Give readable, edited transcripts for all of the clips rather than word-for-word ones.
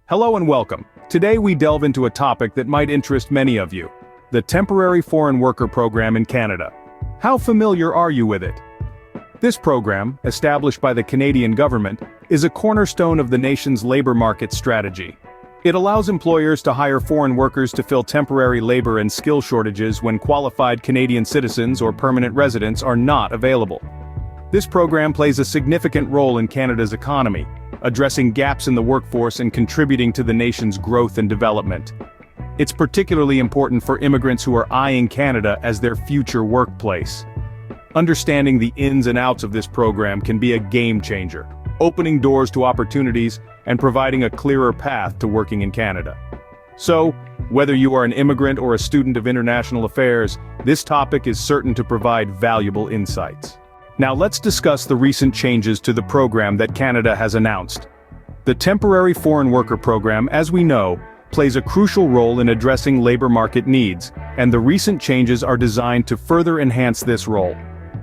Hello and welcome. Today we delve into a topic that might interest many of you: the Temporary Foreign Worker Program in Canada. How familiar are you with it? This program, established by the Canadian government, is a cornerstone of the nation's labor market strategy. It allows employers to hire foreign workers to fill temporary labor and skill shortages when qualified Canadian citizens or permanent residents are not available. This program plays a significant role in Canada's economy, addressing gaps in the workforce and contributing to the nation's growth and development. It's particularly important for immigrants who are eyeing Canada as their future workplace. Understanding the ins and outs of this program can be a game changer, opening doors to opportunities and providing a clearer path to working in Canada. So, whether you are an immigrant or a student of international affairs, this topic is certain to provide valuable insights. Now let's discuss the recent changes to the program that Canada has announced. The Temporary Foreign Worker Program, as we know, plays a crucial role in addressing labor market needs, and the recent changes are designed to further enhance this role.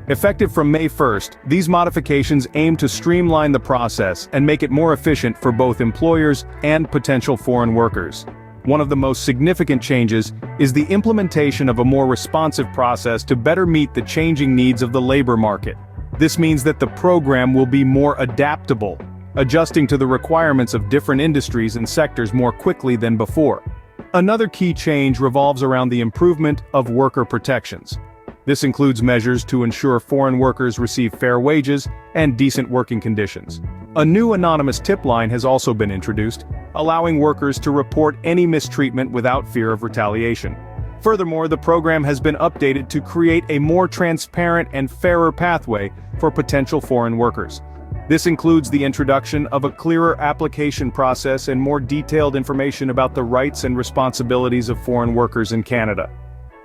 Effective from May 1st, these modifications aim to streamline the process and make it more efficient for both employers and potential foreign workers. One of the most significant changes is the implementation of a more responsive process to better meet the changing needs of the labor market. This means that the program will be more adaptable, adjusting to the requirements of different industries and sectors more quickly than before. Another key change revolves around the improvement of worker protections. This includes measures to ensure foreign workers receive fair wages and decent working conditions. A new anonymous tip line has also been introduced, allowing workers to report any mistreatment without fear of retaliation. Furthermore, the program has been updated to create a more transparent and fairer pathway for potential foreign workers. This includes the introduction of a clearer application process and more detailed information about the rights and responsibilities of foreign workers in Canada.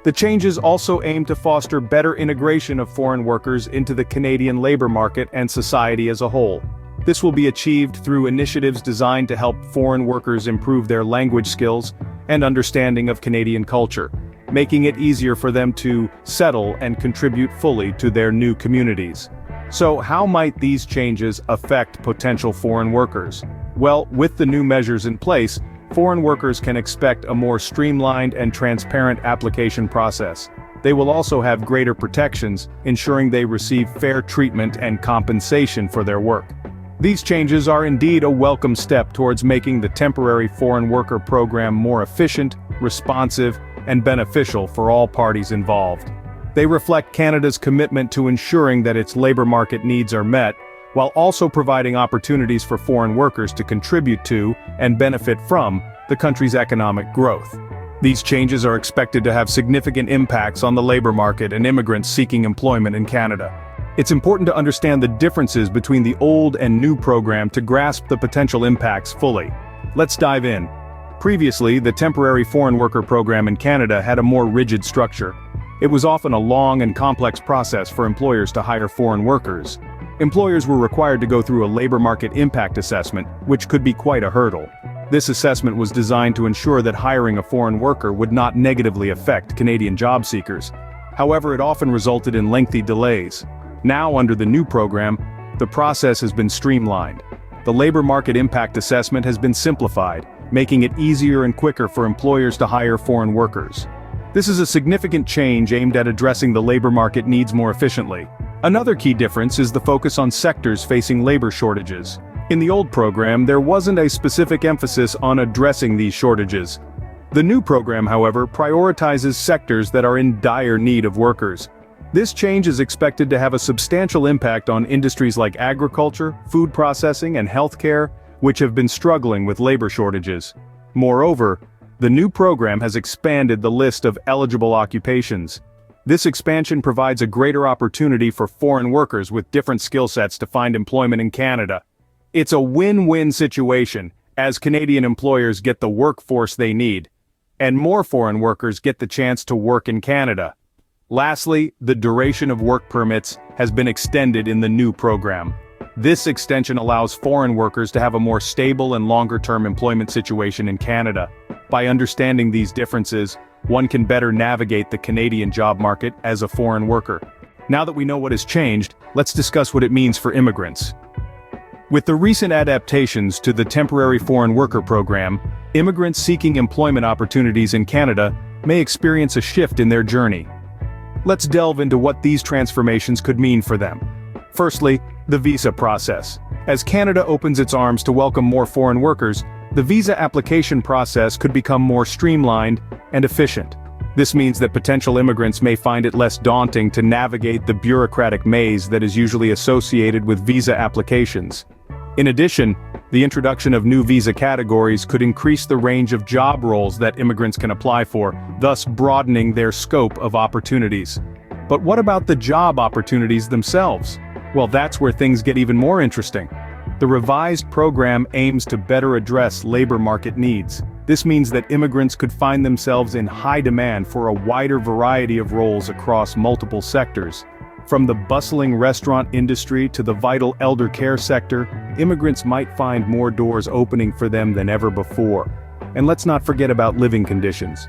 The changes also aim to foster better integration of foreign workers into the Canadian labor market and society as a whole. This will be achieved through initiatives designed to help foreign workers improve their language skills and understanding of Canadian culture, making it easier for them to settle and contribute fully to their new communities. So how might these changes affect potential foreign workers? Well, with the new measures in place, foreign workers can expect a more streamlined and transparent application process. They will also have greater protections, ensuring they receive fair treatment and compensation for their work. These changes are indeed a welcome step towards making the Temporary Foreign Worker Program more efficient, responsive, and beneficial for all parties involved. They reflect Canada's commitment to ensuring that its labor market needs are met, while also providing opportunities for foreign workers to contribute to and benefit from the country's economic growth. These changes are expected to have significant impacts on the labor market and immigrants seeking employment in Canada. It's important to understand the differences between the old and new program to grasp the potential impacts fully. Let's dive in. Previously, the Temporary Foreign Worker Program in Canada had a more rigid structure. It was often a long and complex process for employers to hire foreign workers. Employers were required to go through a labor market impact assessment, which could be quite a hurdle. This assessment was designed to ensure that hiring a foreign worker would not negatively affect Canadian job seekers. However, it often resulted in lengthy delays. Now, under the new program, the process has been streamlined. The labor market impact assessment has been simplified, making it easier and quicker for employers to hire foreign workers. This is a significant change aimed at addressing the labor market needs more efficiently. Another key difference is the focus on sectors facing labor shortages. In the old program, there wasn't a specific emphasis on addressing these shortages. The new program, however, prioritizes sectors that are in dire need of workers. This change is expected to have a substantial impact on industries like agriculture, food processing, and healthcare, which have been struggling with labor shortages. Moreover, the new program has expanded the list of eligible occupations. This expansion provides a greater opportunity for foreign workers with different skill sets to find employment in Canada. It's a win-win situation, as Canadian employers get the workforce they need, and more foreign workers get the chance to work in Canada. Lastly, the duration of work permits has been extended in the new program. This extension allows foreign workers to have a more stable and longer-term employment situation in Canada. By understanding these differences, one can better navigate the Canadian job market as a foreign worker. Now that we know what has changed, let's discuss what it means for immigrants. With the recent adaptations to the Temporary Foreign Worker Program, immigrants seeking employment opportunities in Canada may experience a shift in their journey. Let's delve into what these transformations could mean for them. Firstly, the visa process. As Canada opens its arms to welcome more foreign workers, the visa application process could become more streamlined and efficient. This means that potential immigrants may find it less daunting to navigate the bureaucratic maze that is usually associated with visa applications. In addition, the introduction of new visa categories could increase the range of job roles that immigrants can apply for, thus broadening their scope of opportunities. But what about the job opportunities themselves? Well, that's where things get even more interesting. The revised program aims to better address labor market needs. This means that immigrants could find themselves in high demand for a wider variety of roles across multiple sectors. From the bustling restaurant industry to the vital elder care sector, immigrants might find more doors opening for them than ever before. And let's not forget about living conditions.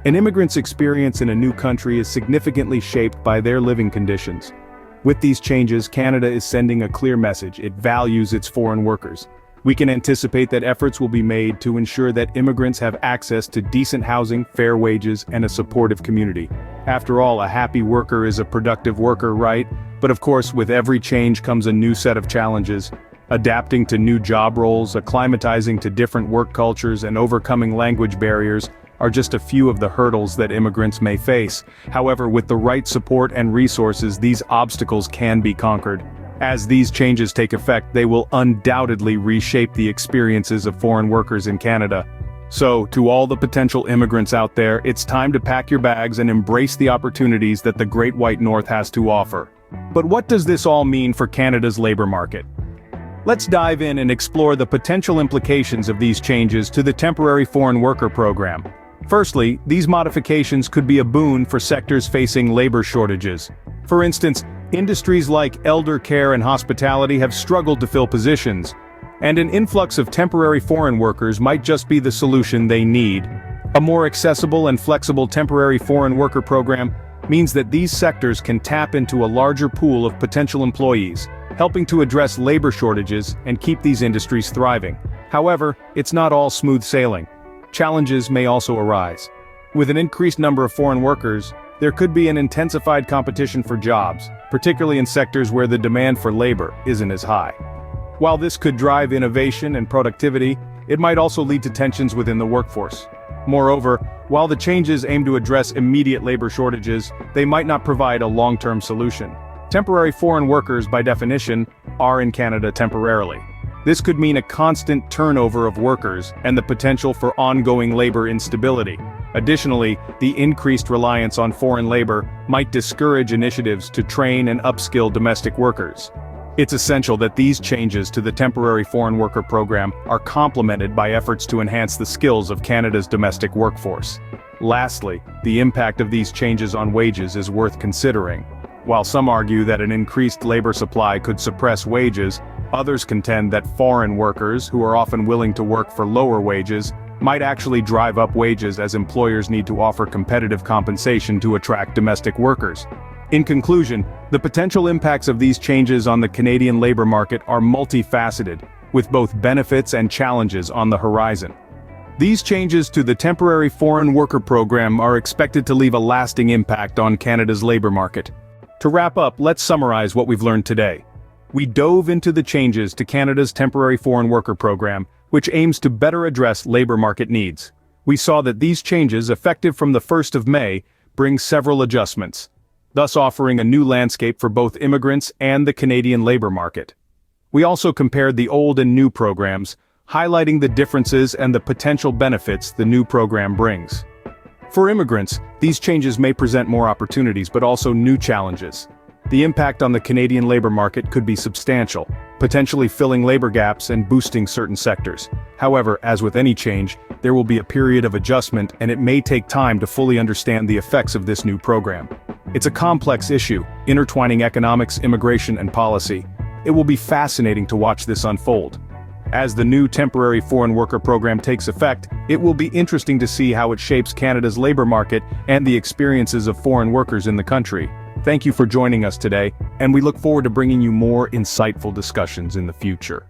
An immigrant's experience in a new country is significantly shaped by their living conditions. With these changes, Canada is sending a clear message: it values its foreign workers. We can anticipate that efforts will be made to ensure that immigrants have access to decent housing, fair wages, and a supportive community. After all, a happy worker is a productive worker, right? But of course, with every change comes a new set of challenges. Adapting to new job roles, acclimatizing to different work cultures, and overcoming language barriers are just a few of the hurdles that immigrants may face. However, with the right support and resources, these obstacles can be conquered. As these changes take effect, they will undoubtedly reshape the experiences of foreign workers in Canada. So, to all the potential immigrants out there, it's time to pack your bags and embrace the opportunities that the Great White North has to offer. But what does this all mean for Canada's labor market? Let's dive in and explore the potential implications of these changes to the Temporary Foreign Worker Program. Firstly, these modifications could be a boon for sectors facing labor shortages. For instance, industries like elder care and hospitality have struggled to fill positions, and an influx of temporary foreign workers might just be the solution they need. A more accessible and flexible temporary foreign worker program means that these sectors can tap into a larger pool of potential employees, helping to address labor shortages and keep these industries thriving. However, it's not all smooth sailing. Challenges may also arise. With an increased number of foreign workers, there could be an intensified competition for jobs, particularly in sectors where the demand for labor isn't as high. While this could drive innovation and productivity, it might also lead to tensions within the workforce. Moreover, while the changes aim to address immediate labor shortages, they might not provide a long-term solution. Temporary foreign workers, by definition, are in Canada temporarily. This could mean a constant turnover of workers and the potential for ongoing labor instability. Additionally, the increased reliance on foreign labor might discourage initiatives to train and upskill domestic workers. It's essential that these changes to the Temporary Foreign Worker Program are complemented by efforts to enhance the skills of Canada's domestic workforce. Lastly, the impact of these changes on wages is worth considering. While some argue that an increased labor supply could suppress wages, others contend that foreign workers, who are often willing to work for lower wages, might actually drive up wages as employers need to offer competitive compensation to attract domestic workers. In conclusion, the potential impacts of these changes on the Canadian labor market are multifaceted, with both benefits and challenges on the horizon. These changes to the Temporary Foreign Worker Program are expected to leave a lasting impact on Canada's labor market. To wrap up, let's summarize what we've learned today. We dove into the changes to Canada's Temporary Foreign Worker Program, which aims to better address labor market needs. We saw that these changes, effective from the 1st of May, bring several adjustments, thus offering a new landscape for both immigrants and the Canadian labor market. We also compared the old and new programs, highlighting the differences and the potential benefits the new program brings. For immigrants, these changes may present more opportunities but also new challenges. The impact on the Canadian labor market could be substantial, potentially filling labor gaps and boosting certain sectors. However, as with any change, there will be a period of adjustment and it may take time to fully understand the effects of this new program. It's a complex issue, intertwining economics, immigration, and policy. It will be fascinating to watch this unfold. As the new Temporary Foreign Worker Program takes effect, it will be interesting to see how it shapes Canada's labor market and the experiences of foreign workers in the country. Thank you for joining us today, and we look forward to bringing you more insightful discussions in the future.